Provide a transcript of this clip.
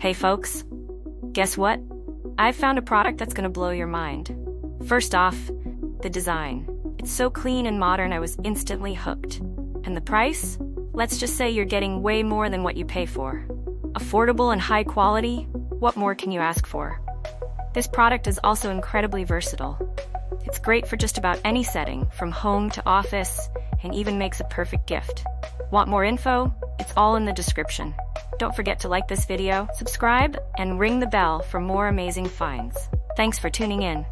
Hey folks, guess what? I've found a product that's gonna blow your mind. First off, the design. It's so clean and modern I was instantly hooked. And the price? Let's just say you're getting way more than what you pay for. Affordable and high quality, what more can you ask for? This product is also incredibly versatile. It's great for just about any setting, from home to office, and even makes a perfect gift. Want more info? It's all in the description. Don't forget to like this video, subscribe, and ring the bell for more amazing finds. Thanks for tuning in.